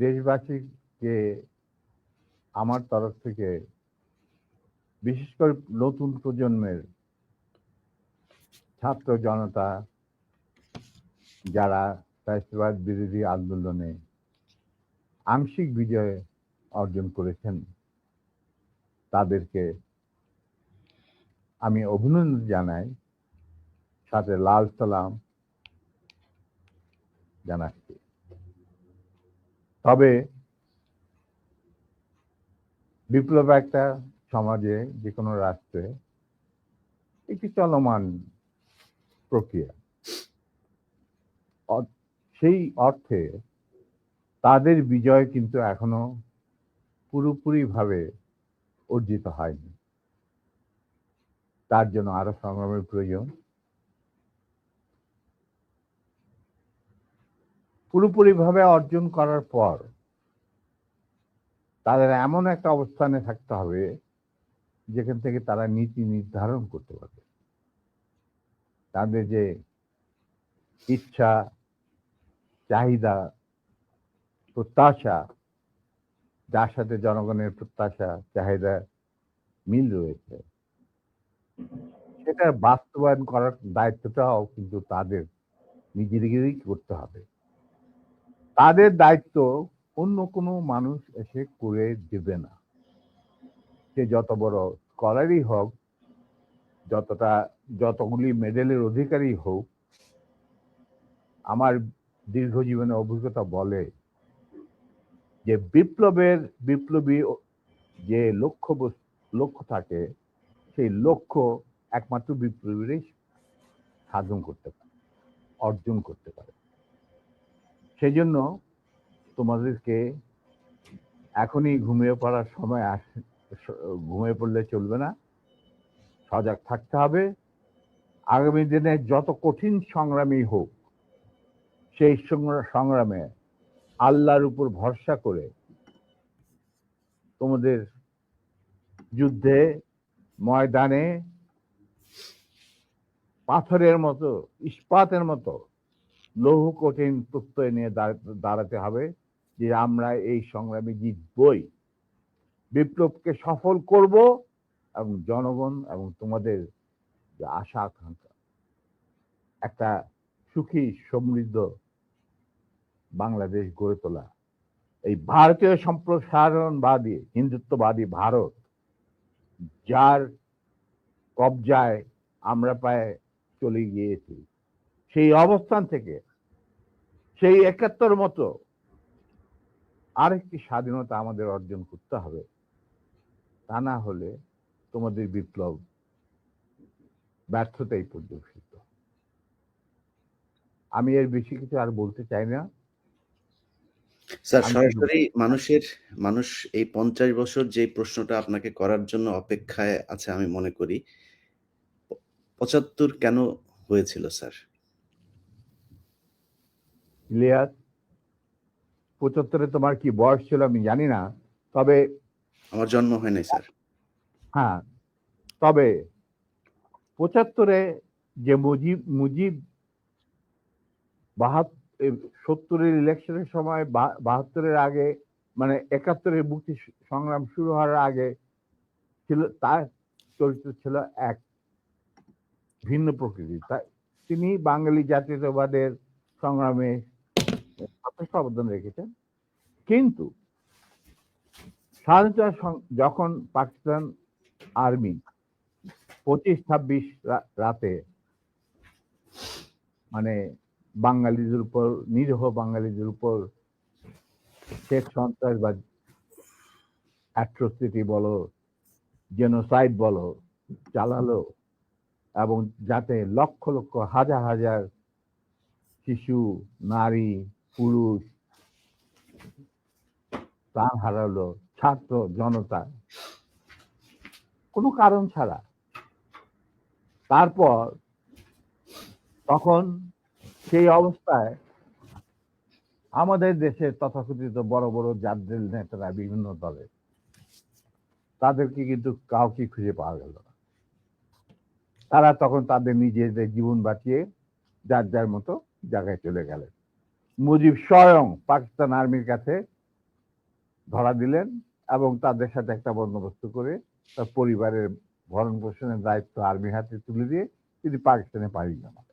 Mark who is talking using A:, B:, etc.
A: দেশবাসীকে আমার তরফ থেকে, বিশেষ করে নতুন প্রজন্মের ছাত্র জনতা যারা ফ্যাসিবাদ বিরোধী আন্দোলনে আংশিক বিজয় অর্জন করেছেন, তাদেরকে আমি অভিনন্দন জানাই, সাথে লাল সালাম জানাচ্ছি। তবে বিপ্লব একটা সমাজে, যে কোনো রাষ্ট্রে একটি চলমান প্রক্রিয়া। সেই অর্থে তাদের বিজয় কিন্তু এখনো পুরোপুরি ভাবে অর্জিত হয়নি। তার জন্য আরো সংগ্রামের প্রয়োজন। পুরোপুরি ভাবে অর্জন করার পর তাদের এমন একটা অবস্থানে থাকতে হবে যেখান থেকে তারা নীতি নির্ধারণ করতে পারবে। তাদের যে ইচ্ছা, চাহিদা, প্রত্যাশা, যার সাথে জনগণের প্রত্যাশা চাহিদা মিল রয়েছে, সেটা বাস্তবায়ন করার দায়িত্বটাও কিন্তু তাদের নিজেদেরই করতে হবে। তাদের দায়িত্ব অন্য কোনো মানুষ এসে করে দেবে না। সে যত বড় স্কলারই হোক, যতগুলি মেডেলের অধিকারী হোক, আমার দীর্ঘ জীবনের অভিজ্ঞতা বলে যে বিপ্লবী যে লক্ষ্য থাকে, সেই লক্ষ্য একমাত্র বিপ্লবীরাই সাধন করতে পারে, অর্জন করতে পারে। সেই জন্য তোমাদেরকে এখনই ঘুমিয়ে পড়ার সময় ঘুমিয়ে পড়লে চলবে না, সজাগ থাকতে হবে। আগামী দিনে যত কঠিন সংগ্রামই হোক, সেই সংগ্রামে আল্লাহর উপর ভরসা করে তোমাদের যুদ্ধে ময়দানে পাথরের মতো, ইস্পাতের মতো লৌহ কঠিন প্রত্যয় নিয়ে দাঁড়াতে হবে যে আমরা এই সংগ্রামে জিতবই, বিপ্লবকে সফল করব, এবং জনগণ এবং তোমাদের যে আশা আকাঙ্ক্ষা, একটা সুখী সমৃদ্ধ বাংলাদেশ গড়ে তোলা। এই ভারতীয় সম্প্রসারণবাদী হিন্দুত্ববাদী ভারত, যার কবজায় আমরা প্রায় চলে গিয়েছি, সেই অবস্থান থেকে সেই ৭১ মতো আরেকটি স্বাধীনতা আমাদের অর্জন করতে হবে। তা না হলে তোমাদের বিপ্লব ব্যর্থতাই পর্যবেসিত। আমি এর বেশি কিছু আর বলতে চাই না
B: স্যার। সরাসরি মানুষ এই 50 বছর যে প্রশ্নটা আপনাকে করার জন্য অপেক্ষায় আছে, আমি মনে করি 75 কেন হয়েছিল স্যার?
A: ইলিয়াস, ৭৫-এ তোমার কি বয়স ছিল আমি জানি না, তবে
B: আমার জন্ম হয় নাই স্যার।
A: হ্যাঁ, তবে ৭৫-এ যে মুজিব ৭০-এর ইলেকশনের সময় ৭২-এর আগে, মানে ৭১-এর মুক্তি সংগ্রাম শুরু হওয়ার আগে ছিল, তার চরিত্র ছিল এক ভিন্ন প্রকৃতি। তিনি বাঙালি জাতীয়তাবাদের সংগ্রামে যথেষ্ট অবদান রেখেছেন। কিন্তু স্বাধীনতা যখন পাকিস্তান আর্মি ২৫-২৬ রাতে মানে বাঙালিদের উপর, নিরীহ বাঙালিদের উপর শেখ সন্ত্রাসবাদ, অ্যাট্রোসিটি বলো, জেনোসাইড বলো, চালালো, এবং যাতে লক্ষ লক্ষ হাজার হাজার শিশু, নারী, পুরুষ প্রাণ হারালো, ছাত্র জনতা, কোনো কারণ ছাড়া। তারপর তখন সেই অবস্থায় আমাদের দেশের তথাকথিত বড় বড় জাতীয় নেতারা বিভিন্ন দলের, তাদেরকে কিন্তু কাউকে খুঁজে পাওয়া গেল না। তারা তখন তাদের নিজেদের জীবন বাঁচিয়ে যার যার মতো জায়গায় চলে গেলেন। মুজিব স্বয়ং পাকিস্তান আর্মির কাছে ধরা দিলেন এবং তাদের সাথে একটা বন্দোবস্ত করে তার পরিবারের ভরণ পোষণের দায়িত্ব আর্মির হাতে তুলে দিয়ে তিনি পাকিস্তানে পাড়ি জমান।